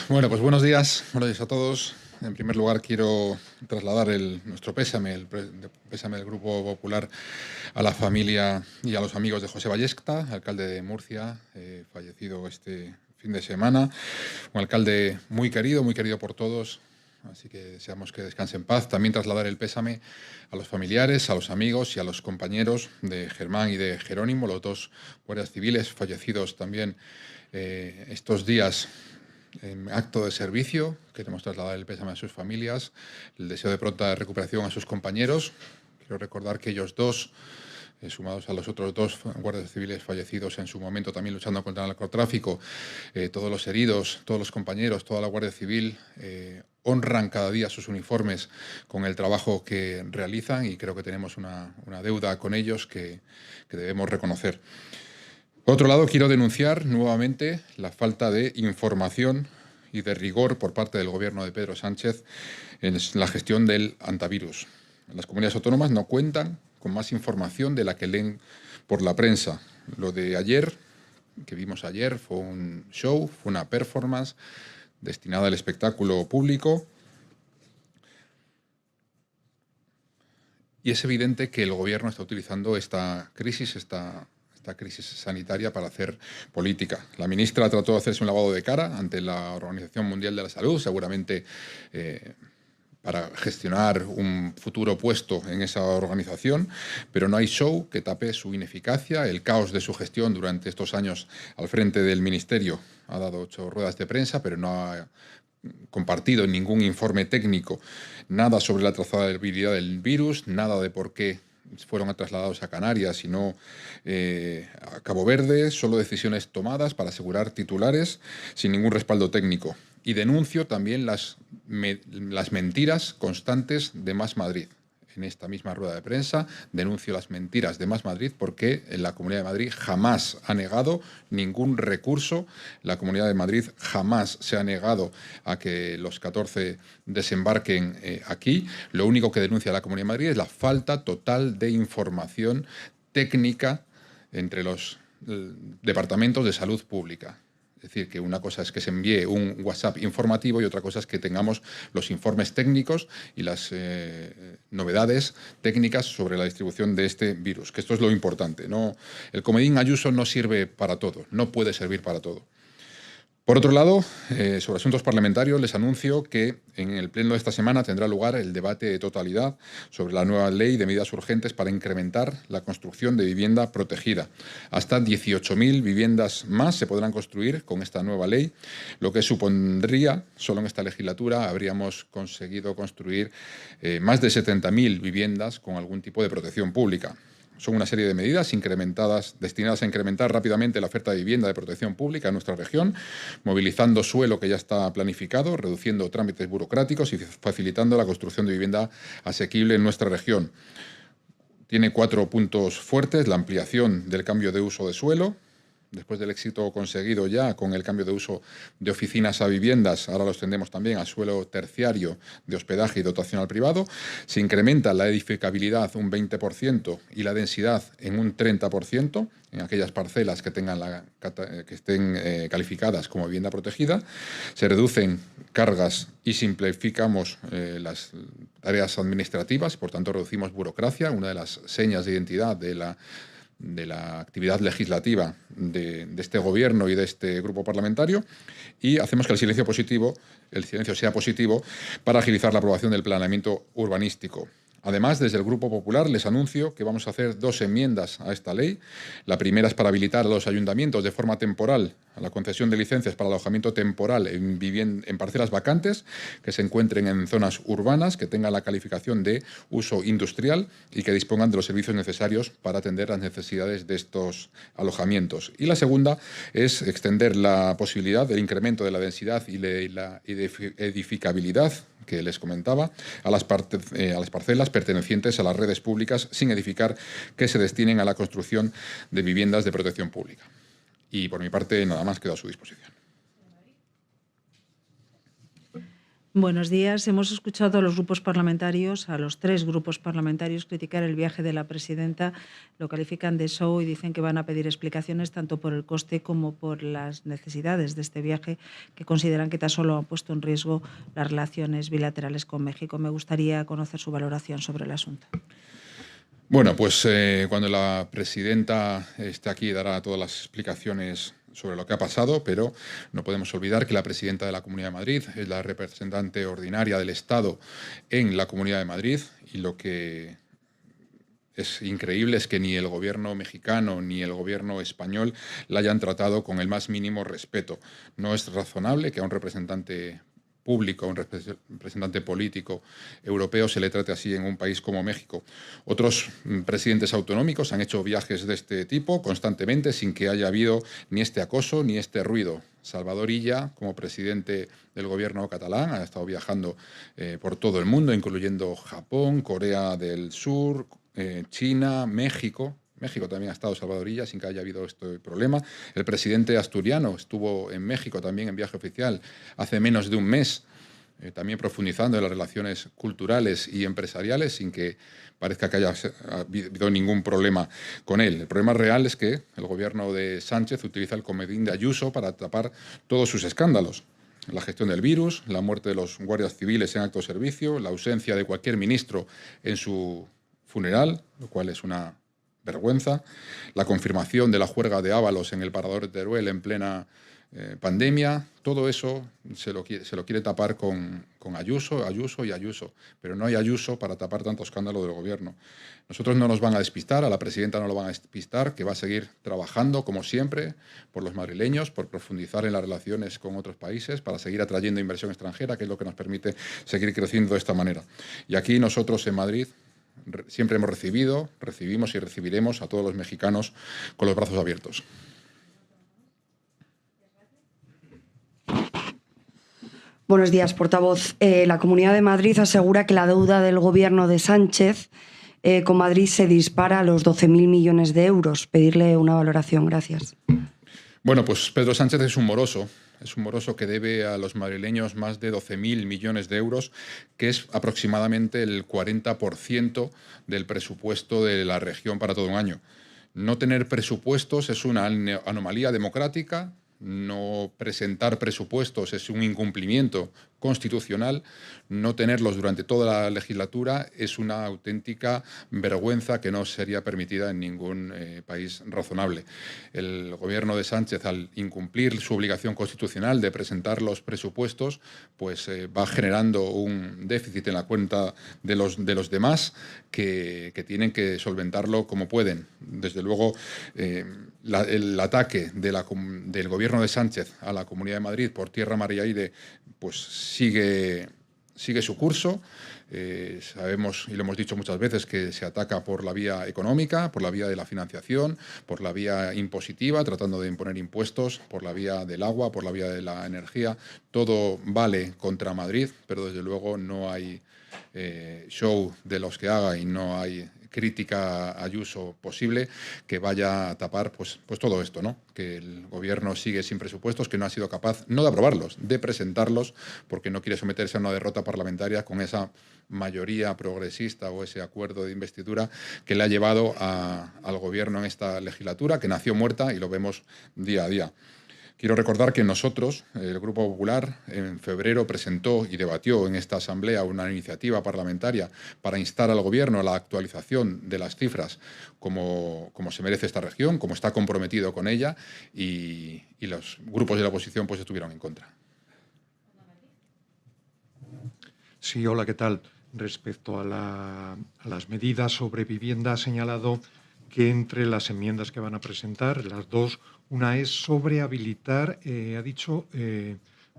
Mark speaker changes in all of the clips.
Speaker 1: Bueno, pues buenos días a todos. En primer lugar, quiero trasladar nuestro pésame, pésame del Grupo Popular a la familia y a los amigos de José Ballesta, alcalde de Murcia, fallecido este fin de semana. Un alcalde muy querido por todos, así que deseamos que descanse en paz. También trasladar el pésame a los familiares, a los amigos y a los compañeros de Germán y de Jerónimo, los dos guardias civiles fallecidos también estos días en acto de servicio. Queremos trasladar el pésame a sus familias, el deseo de pronta recuperación a sus compañeros. Quiero recordar que ellos dos, sumados a los otros dos guardias civiles fallecidos en su momento también luchando contra el narcotráfico, todos los heridos, todos los compañeros, toda la Guardia Civil, honran cada día sus uniformes con el trabajo que realizan, y creo que tenemos una deuda con ellos que debemos reconocer. Por otro lado, quiero denunciar nuevamente la falta de información y de rigor por parte del Gobierno de Pedro Sánchez en la gestión del antivirus. Las comunidades autónomas no cuentan con más información de la que leen por la prensa. Lo de ayer, que vimos ayer, fue un show, fue una performance destinada al espectáculo público. Y es evidente que el Gobierno está utilizando esta crisis sanitaria para hacer política. La ministra trató de hacerse un lavado de cara ante la Organización Mundial de la Salud, seguramente para gestionar un futuro puesto en esa organización, pero no hay show que tape su ineficacia, el caos de su gestión durante estos años al frente del Ministerio. Ha dado 8 ruedas de prensa, pero no ha compartido en ningún informe técnico nada sobre la trazabilidad del virus, nada de por qué fueron trasladados a Canarias y no a Cabo Verde, solo decisiones tomadas para asegurar titulares sin ningún respaldo técnico. Y denuncio también las mentiras constantes de Más Madrid. En esta misma rueda de prensa denuncio las mentiras de Más Madrid, porque en la Comunidad de Madrid jamás ha negado ningún recurso. La Comunidad de Madrid jamás se ha negado a que los 14 desembarquen aquí. Lo único que denuncia la Comunidad de Madrid es la falta total de información técnica entre los departamentos de salud pública. Es decir, que una cosa es que se envíe un WhatsApp informativo y otra cosa es que tengamos los informes técnicos y las novedades técnicas sobre la distribución de este virus, que esto es lo importante, ¿no? El comodín Ayuso no sirve para todo, no puede servir para todo. Por otro lado, sobre asuntos parlamentarios, les anuncio que en el pleno de esta semana tendrá lugar el debate de totalidad sobre la nueva ley de medidas urgentes para incrementar la construcción de vivienda protegida. Hasta 18.000 viviendas más se podrán construir con esta nueva ley, lo que supondría, solo en esta legislatura, habríamos conseguido construir más de 70.000 viviendas con algún tipo de protección pública. Son una serie de medidas destinadas a incrementar rápidamente la oferta de vivienda de protección pública en nuestra región, movilizando suelo que ya está planificado, reduciendo trámites burocráticos y facilitando la construcción de vivienda asequible en nuestra región. Tiene 4 puntos fuertes: la ampliación del cambio de uso de suelo. Después del éxito conseguido ya con el cambio de uso de oficinas a viviendas, ahora lo extendemos también a suelo terciario de hospedaje y dotación al privado. Se incrementa la edificabilidad un 20% y la densidad en un 30% en aquellas parcelas que estén calificadas como vivienda protegida. Se reducen cargas y simplificamos las tareas administrativas, por tanto reducimos burocracia, una de las señas de identidad de la actividad legislativa de este Gobierno y de este grupo parlamentario, y hacemos que el silencio sea positivo para agilizar la aprobación del planeamiento urbanístico. Además, desde el Grupo Popular les anuncio que vamos a hacer 2 enmiendas a esta ley. La primera es para habilitar a los ayuntamientos de forma temporal a la concesión de licencias para alojamiento temporal en parcelas vacantes que se encuentren en zonas urbanas, que tengan la calificación de uso industrial y que dispongan de los servicios necesarios para atender las necesidades de estos alojamientos. Y la segunda es extender la posibilidad del incremento de la densidad y la edificabilidad que les comentaba a las parcelas pertenecientes a las redes públicas sin edificar, que se destinen a la construcción de viviendas de protección pública. Y por mi parte nada más, quedo a su disposición.
Speaker 2: Buenos días. Hemos escuchado a los grupos parlamentarios, a los 3 grupos parlamentarios, criticar el viaje de la presidenta. Lo califican de show y dicen que van a pedir explicaciones tanto por el coste como por las necesidades de este viaje, que consideran que tan solo han puesto en riesgo las relaciones bilaterales con México. Me gustaría conocer su valoración sobre el asunto.
Speaker 1: Bueno, pues cuando la presidenta esté aquí dará todas las explicaciones sobre lo que ha pasado, pero no podemos olvidar que la presidenta de la Comunidad de Madrid es la representante ordinaria del Estado en la Comunidad de Madrid, y lo que es increíble es que ni el gobierno mexicano ni el gobierno español la hayan tratado con el más mínimo respeto. No es razonable que a un representante público, a un representante político europeo se le trate así en un país como México. Otros presidentes autonómicos han hecho viajes de este tipo constantemente sin que haya habido ni este acoso ni este ruido. Salvador Illa, como presidente del gobierno catalán, ha estado viajando por todo el mundo, incluyendo Japón, Corea del Sur, China, México. México también ha estado Salvador Illa sin que haya habido este problema. El presidente asturiano estuvo en México también en viaje oficial hace menos de un mes, también profundizando en las relaciones culturales y empresariales sin que parezca que haya habido ningún problema con él. El problema real es que el gobierno de Sánchez utiliza el comodín de Ayuso para tapar todos sus escándalos. La gestión del virus, la muerte de los guardias civiles en acto de servicio, la ausencia de cualquier ministro en su funeral, lo cual es una vergüenza, la confirmación de la juerga de Ábalos en el Parador de Teruel en plena pandemia. Todo eso se lo quiere tapar con Ayuso, Ayuso y Ayuso, pero no hay Ayuso para tapar tanto escándalo del gobierno. Nosotros no nos van a despistar, a la presidenta no lo van a despistar, que va a seguir trabajando, como siempre, por los madrileños, por profundizar en las relaciones con otros países, para seguir atrayendo inversión extranjera, que es lo que nos permite seguir creciendo de esta manera. Y aquí nosotros en Madrid siempre hemos recibido, recibimos y recibiremos a todos los mexicanos con los brazos abiertos.
Speaker 3: Buenos días, portavoz. La Comunidad de Madrid asegura que la deuda del gobierno de Sánchez con Madrid se dispara a los 12.000 millones de euros. Pedirle una valoración. Gracias.
Speaker 1: Bueno, pues Pedro Sánchez es un moroso. Es un moroso que debe a los madrileños más de 12.000 millones de euros, que es aproximadamente el 40% del presupuesto de la región para todo un año. No tener presupuestos es una anomalía democrática. No presentar presupuestos es un incumplimiento constitucional. No tenerlos durante toda la legislatura es una auténtica vergüenza que no sería permitida en ningún país razonable. El gobierno de Sánchez, al incumplir su obligación constitucional de presentar los presupuestos, pues va generando un déficit en la cuenta de los demás que tienen que solventarlo como pueden. Desde luego, el ataque del gobierno de Sánchez a la Comunidad de Madrid por tierra, mar y aire, pues sigue su curso. Sabemos, y lo hemos dicho muchas veces, que se ataca por la vía económica, por la vía de la financiación, por la vía impositiva, tratando de imponer impuestos, por la vía del agua, por la vía de la energía. Todo vale contra Madrid, pero desde luego no hay show de los que haga y no hay crítica a Ayuso posible que vaya a tapar pues todo esto, ¿no? Que el gobierno sigue sin presupuestos, que no ha sido capaz no de aprobarlos, de presentarlos, porque no quiere someterse a una derrota parlamentaria con esa mayoría progresista o ese acuerdo de investidura que le ha llevado al gobierno en esta legislatura, que nació muerta y lo vemos día a día. Quiero recordar que nosotros, el Grupo Popular, en febrero presentó y debatió en esta Asamblea una iniciativa parlamentaria para instar al Gobierno a la actualización de las cifras como se merece esta región, como está comprometido con ella, y los grupos de la oposición pues estuvieron en contra.
Speaker 4: Sí, hola, ¿qué tal? Respecto a las medidas sobre vivienda, ha señalado que entre las enmiendas que van a presentar, las dos, una es sobre habilitar, ha dicho,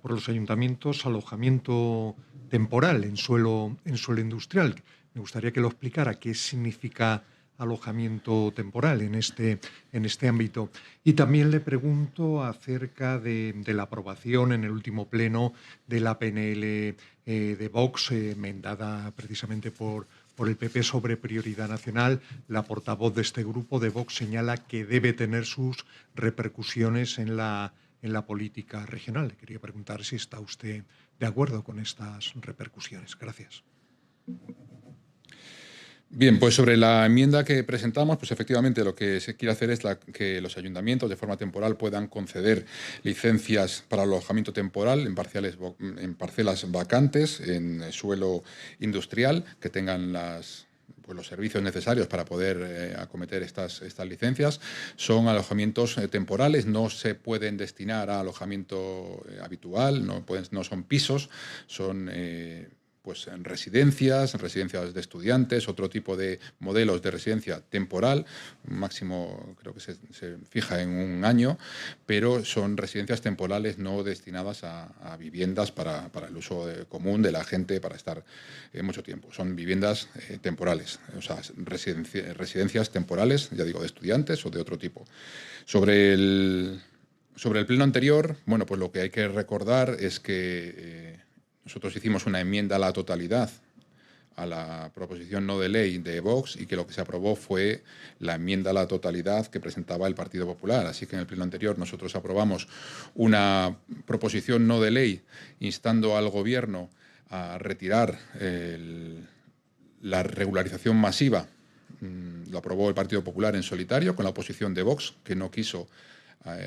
Speaker 4: por los ayuntamientos, alojamiento temporal en suelo industrial. Me gustaría que lo explicara qué significa alojamiento temporal en este ámbito. Y también le pregunto acerca de la aprobación en el último pleno de la PNL de Vox, enmendada precisamente por el PP sobre prioridad nacional. La portavoz de este grupo de Vox señala que debe tener sus repercusiones en la en la política regional. Le quería preguntar si está usted de acuerdo con estas repercusiones. Gracias.
Speaker 1: Bien, pues sobre la enmienda que presentamos, pues efectivamente lo que se quiere hacer es que los ayuntamientos de forma temporal puedan conceder licencias para alojamiento temporal en parcelas vacantes, en suelo industrial, que tengan los servicios necesarios para poder acometer estas licencias. Son alojamientos temporales, no se pueden destinar a alojamiento habitual, no son pisos, son pues en residencias de estudiantes, otro tipo de modelos de residencia temporal, máximo creo que se fija en 1 año, pero son residencias temporales no destinadas a viviendas para el uso común de la gente para estar mucho tiempo. Son viviendas temporales, o sea, residencias temporales, ya digo, de estudiantes o de otro tipo. Sobre el pleno anterior, bueno, pues lo que hay que recordar es que nosotros hicimos una enmienda a la totalidad a la proposición no de ley de Vox y que lo que se aprobó fue la enmienda a la totalidad que presentaba el Partido Popular. Así que en el pleno anterior nosotros aprobamos una proposición no de ley instando al Gobierno a retirar la regularización masiva. Lo aprobó el Partido Popular en solitario con la oposición de Vox, que no quiso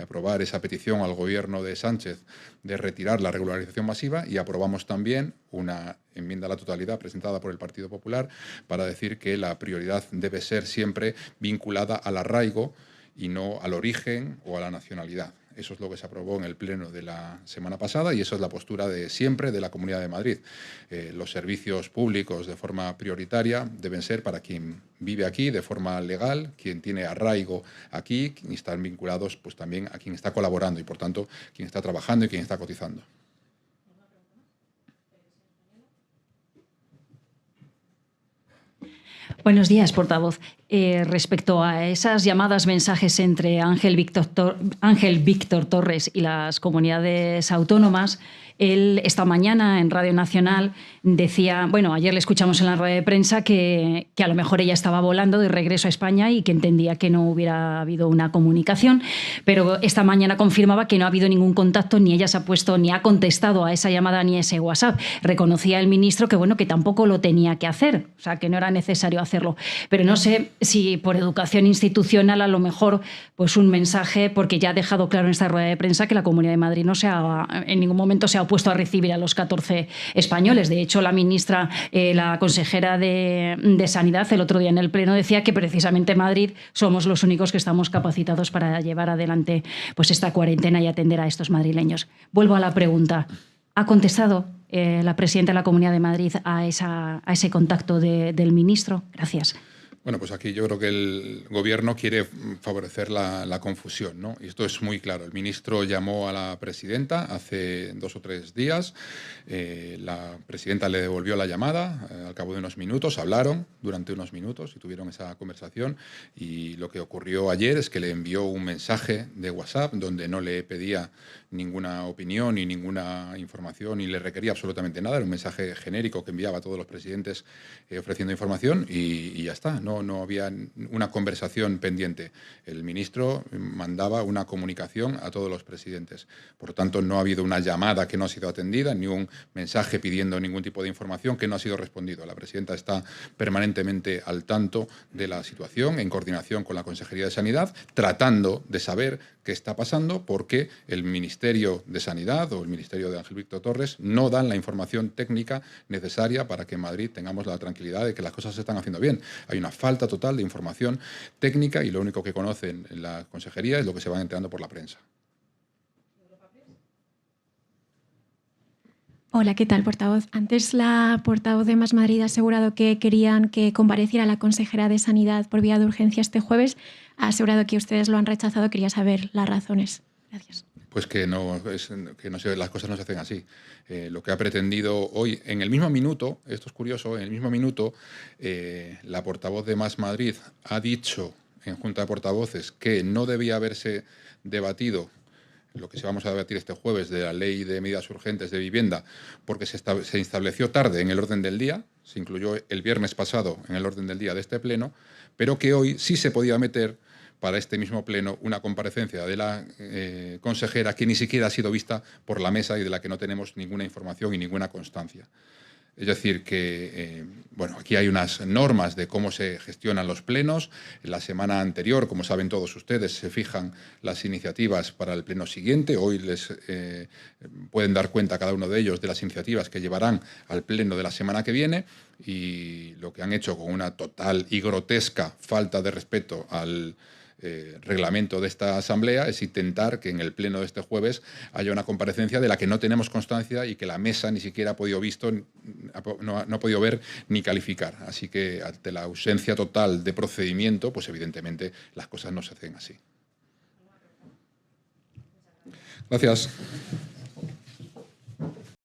Speaker 1: aprobar esa petición al Gobierno de Sánchez de retirar la regularización masiva, y aprobamos también una enmienda a la totalidad presentada por el Partido Popular para decir que la prioridad debe ser siempre vinculada al arraigo y no al origen o a la nacionalidad. Eso es lo que se aprobó en el pleno de la semana pasada y eso es la postura de siempre de la Comunidad de Madrid. Los servicios públicos de forma prioritaria deben ser para quien vive aquí de forma legal, quien tiene arraigo aquí, y están vinculados pues también a quien está colaborando y, por tanto, quien está trabajando y quien está cotizando.
Speaker 5: Buenos días, portavoz. Respecto a esas llamadas mensajes entre Ángel Víctor Torres y las comunidades autónomas, él esta mañana en Radio Nacional decía, bueno, ayer le escuchamos en la rueda de prensa que a lo mejor ella estaba volando de regreso a España y que entendía que no hubiera habido una comunicación, pero esta mañana confirmaba que no ha habido ningún contacto, ni ella se ha puesto ni ha contestado a esa llamada ni a ese WhatsApp. Reconocía el ministro que, bueno, que tampoco lo tenía que hacer, o sea, que no era necesario hacerlo. Pero no sé si por educación institucional a lo mejor pues un mensaje, porque ya ha dejado claro en esta rueda de prensa que la Comunidad de Madrid en ningún momento se ha opuesto a recibir a los 14 españoles. De hecho, la ministra, la consejera de Sanidad, el otro día en el Pleno decía que precisamente Madrid somos los únicos que estamos capacitados para llevar adelante pues esta cuarentena y atender a estos madrileños. Vuelvo a la pregunta. ¿Ha contestado la presidenta de la Comunidad de Madrid a ese contacto del ministro? Gracias.
Speaker 1: Bueno, pues aquí yo creo que el Gobierno quiere favorecer la confusión, ¿no? Y esto es muy claro. El ministro llamó a la presidenta hace 2 o 3 días. La presidenta le devolvió la llamada al cabo de unos minutos. Hablaron durante unos minutos y tuvieron esa conversación. Y lo que ocurrió ayer es que le envió un mensaje de WhatsApp donde no le pedía ninguna opinión ni ninguna información ni le requería absolutamente nada. Era un mensaje genérico que enviaba a todos los presidentes ofreciendo información y ya está. No había una conversación pendiente. El ministro mandaba una comunicación a todos los presidentes. Por tanto, no ha habido una llamada que no ha sido atendida, ni un mensaje pidiendo ningún tipo de información que no ha sido respondido. La presidenta está permanentemente al tanto de la situación, en coordinación con la Consejería de Sanidad, tratando de saber qué está pasando, porque el Ministerio de Sanidad o el Ministerio de Ángel Víctor Torres no dan la información técnica necesaria para que en Madrid tengamos la tranquilidad de que las cosas se están haciendo bien. Hay una falta total de información técnica y lo único que conocen en la Consejería es lo que se van enterando por la prensa.
Speaker 6: Hola, ¿qué tal, portavoz? Antes la portavoz de Más Madrid ha asegurado que querían que compareciera la consejera de Sanidad por vía de urgencia este jueves. Ha asegurado que ustedes lo han rechazado. Quería saber las razones. Gracias.
Speaker 1: Pues que las cosas no se hacen así. Lo que ha pretendido hoy, en el mismo minuto, esto es curioso, en el mismo minuto, la portavoz de Más Madrid ha dicho en Junta de Portavoces que no debía haberse debatido lo que se vamos a debatir este jueves de la Ley de Medidas Urgentes de Vivienda, porque se estableció tarde en el orden del día, se incluyó el viernes pasado en el orden del día de este pleno, pero que hoy sí se podía meter para este mismo pleno una comparecencia de la consejera que ni siquiera ha sido vista por la mesa y de la que no tenemos ninguna información y ninguna constancia. Es decir, que bueno, aquí hay unas normas de cómo se gestionan los plenos. En la semana anterior, como saben todos ustedes, se fijan las iniciativas para el pleno siguiente. Hoy les pueden dar cuenta cada uno de ellos de las iniciativas que llevarán al pleno de la semana que viene, y lo que han hecho con una total y grotesca falta de respeto al reglamento de esta asamblea es intentar que en el pleno de este jueves haya una comparecencia de la que no tenemos constancia y que la mesa ni siquiera ha podido no ha podido ver ni calificar. Así que ante la ausencia total de procedimiento, pues evidentemente las cosas no se hacen así. Gracias.